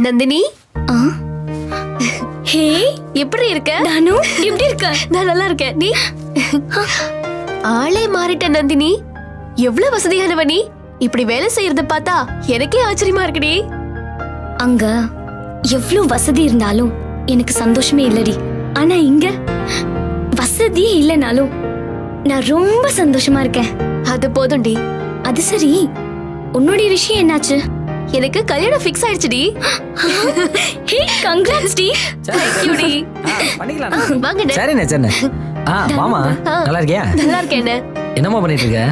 நந்தினி, ஹே எப்படி இருக்க? நானு எப்படி இருக்க? நான் நல்லா இருக்கேன். நீ ஆளே மாறிட்ட நந்தினி. எவ்வளவு வசதியானவ நீ. இப்படி வேலை செய்யறத பார்த்தா எனக்கே ஆச்சரியமா இருக்குடி. அங்க எவ்வளவு வசதி இருந்தாலும் எனக்கு சந்தோஷமே இல்லடி. ஆனா இங்க வசதியே இல்லைனாலும் நான் ரொம்ப சந்தோஷமா இருக்கேன். அது போதும்டி. அது சரி, உன்னுடைய விஷயம் என்னாச்சு? எனக்கு கல்யாணம் ஃபிக்ஸ் ஆயிடுச்சுடி. ஹே கங்க்ராட்ஸ் டி. Thank you டி. பண்ணிக்கலாம். வாங்கண்ணே. சரிண்ணே சரிண்ணே. மாமா நல்லா இருக்கியா? நல்லா இருக்கேன். என்னம்மா பண்ணிட்டு இருக்க?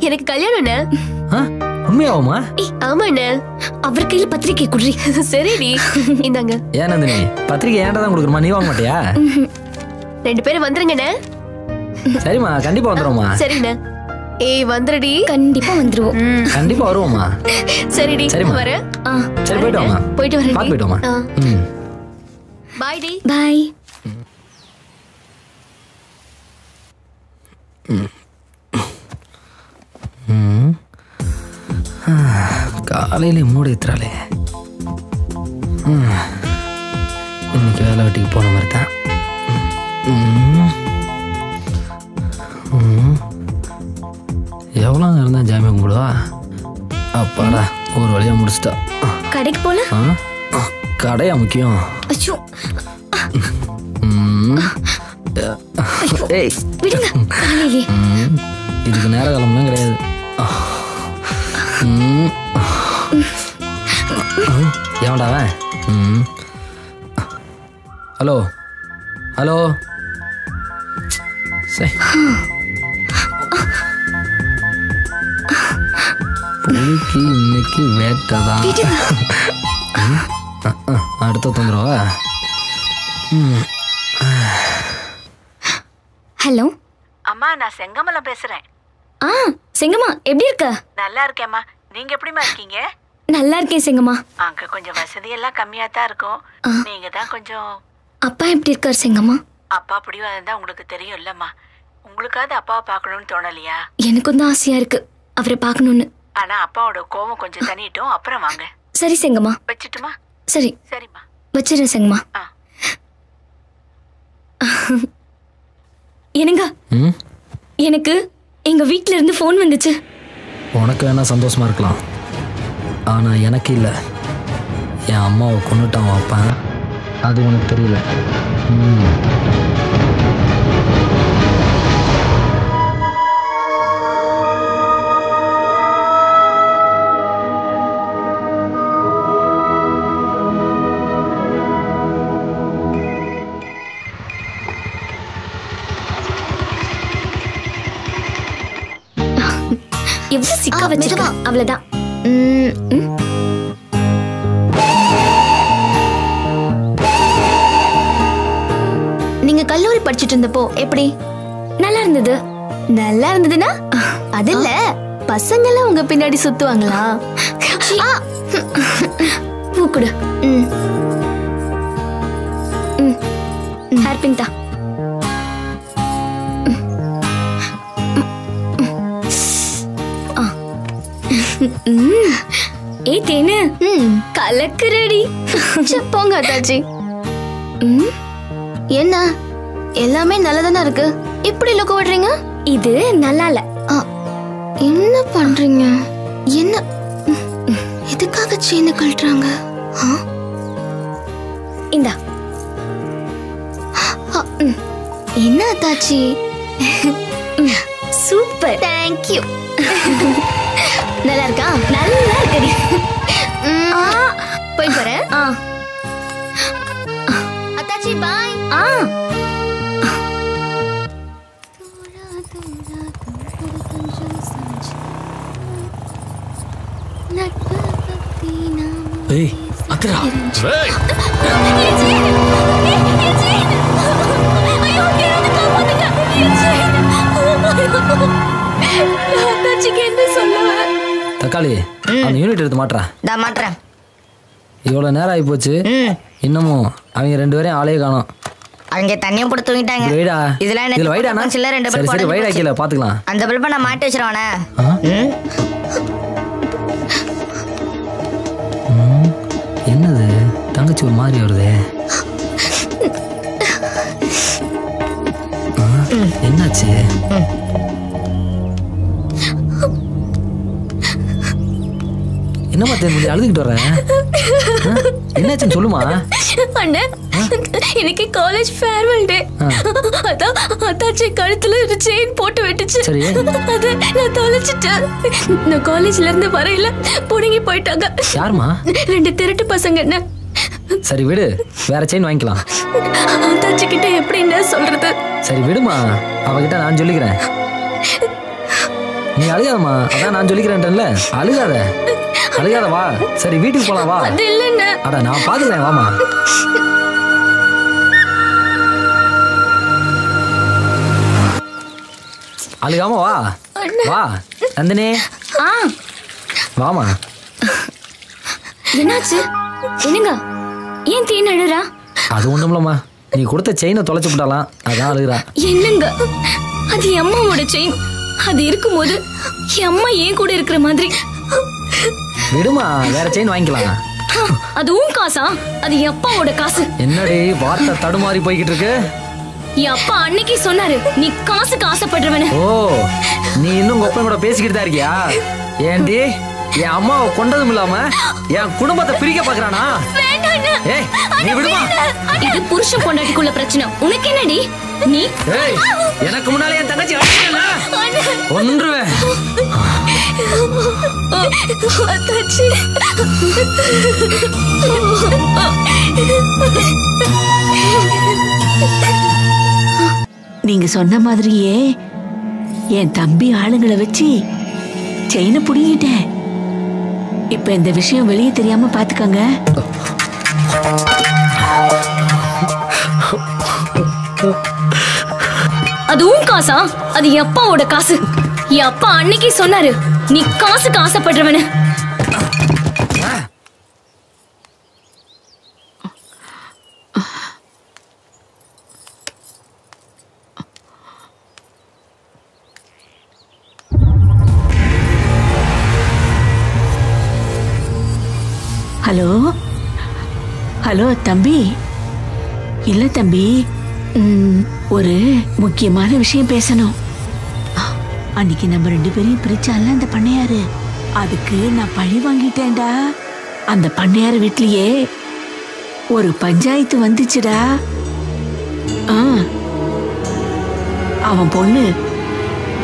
எனக்கு கல்யாணம்ண்ணே. உண்மையாவுமா? ஆமாண்ணே. அவர் கையில பத்திரிக்கை குடுறி. சரிடி, இந்தாங்க. ஏன் நந்தினி, பத்திரிக்கை ஏன்டா தான் கொடுக்குறமா? நீ வாங்க மாட்டியா? 2 பேரும் வந்துருங்கண்ணே. சரிம்மா, கண்டிப்பா வந்துருவோம்மா. சரிண்ணே. ஏய் வந்துருடி. கண்டிப்பா வந்துருவோம். கண்டிப்பா வருவோம்மா. சரிடி, சரிம்மா. வரேன். சரி போயிட்டு வாமா. போயிட்டு வரேன். பாத்து போயிட்டு வாமா. பாய் டி. பாய். காலையில மூடி ஏத்துறாளே. இன்னைக்கு வேலை வெட்டிக்கு போன மாதிரி தான். எவ்வளோ நேரம் தான் ஜாமியம் கும்பிடுவா? அப்பாடா, ஒரு வழியா முடிச்சிட்டா. கடைக்கு போல? கடையா முக்கியம்? அச்சோ. ஏய் விடுங்க. காலையிலே இதுக்கு நேர காலம்லாம் கிடையாது. எவன்டா அவன்? Hello hello. சரி, புலிக்கு இன்னைக்கு வேட்டதான். அடுத்த தொந்தரவா? ஹலோ அம்மா, நான் செங்கமலம் பேசுறேன். செங்கம்மா எப்படி இருக்க? நல்லா இருக்கேம்மா. நீங்க எப்படிமா இருக்கீங்க? நல்லா இருக்கேன் செங்கம்மா. அங்க கொஞ்சம் வசதியெல்லாம் கம்மியா தான் இருக்கும். நீங்க தான் கொஞ்சம். அப்பா எப்படி இருக்கார் செங்கம்மா? அப்பா பிடிவாதம் தான் உங்களுக்கு தெரியும் இல்லம்மா. உங்களுக்காவது அப்பாவை பார்க்கணும்னு தோணலையா? எனக்கும் தான் ஆசையா இருக்கு அவரை பார்க்கணும்னு. ஆனா அப்பாவோட கோவம் கொஞ்சம் தனிட்டும், அப்புறம் வாங்க. சரி செங்கம்மா. வச்சுட்டுமா? சரி சரிம்மா. வச்சிடறேன் செங்கம்மா. என்னங்க, எனக்கு எங்க வீட்ல இருந்து போன் வந்துச்சு. உனக்கு வேணா சந்தோஷமா இருக்கலாம், ஆனா எனக்கு இல்லை. என் அம்மாவை கொண்டுட்டான் வைப்பேன், அது உனக்கு தெரியல. எவ்வளவு சிக்கா வச்சிருக்கா, அவ்வளவுதான். நீங்க கல்லூரி படிச்சிட்டு இருந்தப்போ எப்படி? நல்லா இருந்தது. நல்லா இருந்ததுன்னா அது இல்ல, பசங்க எல்லாம் உங்க பின்னாடி சுத்துவாங்களா? பூக்குடு. ஹேர் பின் தான். ஏ தேனு, கலக்குறடி. போங்க அத்தாச்சி. என்ன எல்லாமே நல்லதானே இருக்கு, இப்படி லுக்க விடுறீங்க? இது நல்லா இல்ல. என்ன பண்றீங்க? என்ன எதுக்காக செயினை கழட்டுறாங்க? இந்தா. என்ன அத்தாச்சி? சூப்பர். தேங்க்யூ. நல்லா இருக்கா? நல்லா இருக்கடி. போயிட்டு வரேன். அத்தாச்சி பாய். ஏய் அத்ரா, தக்காளி அந்த யூனிட் எடுத்து மாட்றா. நான் மாட்டுறேன். இவ்வளோ நேரம் ஆகி போச்சு, இன்னமும் அவங்க 2 பேரையும் ஆளே காணோம். அவங்க தண்ணியும் போட்டு தூங்கிட்டாங்க. வைடா, இதெல்லாம் இதுல வைடானா? சில 2 சரி சரி வைடா, கீழே பாத்துக்கலாம். அந்த பல்பை நான் மாட்டி வச்சிருவானே. என்னது? தங்கச்சி ஒரு மாதிரி வருதே. என்னாச்சு? என்னம்மா தேன் அழுதுகிட்டு வர? என்னாச்சுன்னு சொல்லுமா. அண்ணா, இன்னைக்கு காலேஜ் ஃபேர்வெல் டே. அதான் அத்தாச்சி கழுத்துல ஒரு செயின் போட்டு விட்டுச்சு. அத நான் தொலைச்சிட்டேன். நான் காலேஜ்ல இருந்து வரையில புடுங்கி போயிட்டாங்க. யாருமா? 2 திருட்டு பசங்க. என்ன சரி விடு, வேற செயின் வாங்கிக்கலாம். அத்தாச்சி கிட்ட எப்படி என்ன சொல்றது? சரி விடுமா, அவகிட்ட நான் சொல்லிக்கிறேன். நீ அழுகாதம்மா, அதான் நான் சொல்லிக்கிறேன்ல. அழுகாத அழுகாத, வா. சரி வீட்டுக்கு போலாம் வா. அது இல்லைண்ணா. அட நான் பாத்துக்கிறேன், வாமா. அழுகாம வா. வா நந்தினி, வாமா. என்னாச்சு? என்னங்க ஏன் தேன் அழுறா? அது ஒண்ணுமில்லம்மா, நீ கொடுத்த செயினை தொலைச்சு விட்டாலாம், அதான் அழுகிறா. என்னங்க, அது என் அம்மாவோட செயின். அது இருக்கும்போது என் அம்மா ஏன் கூட இருக்கிற மாதிரி. விடுமா, வேற செயின் வாங்கிக்கலாம். அதுவும் காசா? அது என் அப்பாவோட காசு. என்னடி வார்த்தை தடுமாறி போய்கிட்டு இருக்கு? என் அப்பா அன்னைக்கு சொன்னாரு, நீ காசுக்கு ஆசைப்படுறவனு. ஓ, நீ இன்னும் உங்க அப்பன் கூட பேசிக்கிட்டு தான் இருக்கியா? ஏண்டி என் அம்மாவை கொண்டதும் இல்லாம என் குடும்பத்தை பிரிக்க பாக்குறானா? ஏய் நீ விடுமா. இது புருஷன் பொண்டாட்டிக்குள்ள பிரச்சனை, உனக்கு என்னடி? நீ ஏய், எனக்கு முன்னாலே என் தங்கச்சி அடிக்கல ஒன்றுவேன். அத்தாச்சி, நீங்க சொன்ன மாதிரியே என் தம்பி ஆளுங்களை வச்சு செயினை புடிங்கிட்டேன். இப்ப இந்த விஷயம் வெளியே தெரியாம பாத்துக்கங்க. அதுவும் காசா? அது என் அப்பாவோட காசு. என் அப்பா அன்னைக்கு சொன்னாரு, நீ காசுக்கு ஆசைப்படுறவனு. ஹலோ ஹலோ தம்பி. இல்ல தம்பி, ஒரு முக்கியமான விஷயம் பேசணும். அன்னைக்கு நம்ம 2 பேரையும் பிரிச்சால அந்த பண்ணையாரு, அதுக்கு நான் பழி வாங்கிட்டேன்டா. அந்த பண்ணையாரு வீட்லயே ஒரு பஞ்சாயத்து வந்துச்சுடா. அவன் பொண்ணு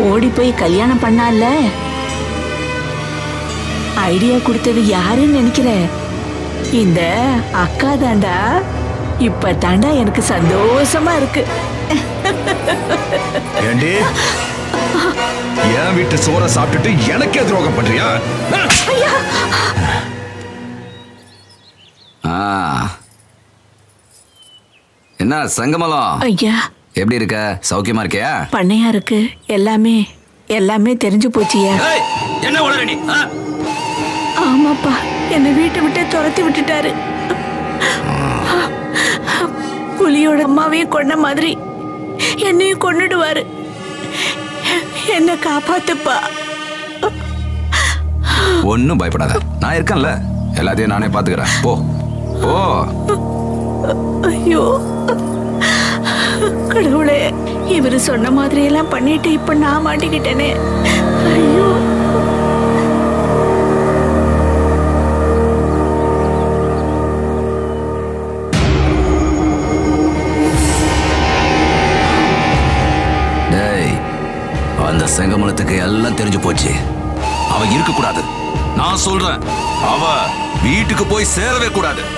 ஓடி போய் கல்யாணம் பண்ணால, ஐடியா கொடுத்தது யாருன்னு நினைக்கிற? இந்த அக்கா தாண்டா. இப்ப தாண்டா எனக்கு சந்தோஷமா இருக்கு. ஏண்டி என் வீட்டு சோற சாப்பிட்டுட்டு எனக்கே துரோகம் பண்றியா? என்ன சங்கமலம்? ஐயா எப்படி இருக்க? சௌக்கியமா இருக்கியா? பண்ணையா இருக்கு, எல்லாமே எல்லாமே தெரிஞ்சு போச்சியா. என்ன உளற நீ? ஆமாப்பா, என்னை வீட்டை விட்டு துரத்தி விட்டுட்டாரு. புலியோட அம்மாவையும் கொண்ட மாதிரி என்னையும் கொன்னுடுவாரு. என்ன காப்பாத்துப்பா. ஒன்னும் பயப்படாத, நான் இருக்கேன்ல, எல்லாத்தையும் நானே பாத்துக்கிறேன். போ போ. ஐயோ கடவுளே, இவரு சொன்ன மாதிரி எல்லாம் பண்ணிட்டு இப்ப நான் மாட்டிக்கிட்டேனே. ஐயோ. அந்த செங்கமலத்துக்கு எல்லாம் தெரிஞ்சு போச்சு. அவ இருக்க கூடாது. நான் சொல்றேன், அவ வீட்டுக்கு போய் சேரவே கூடாது.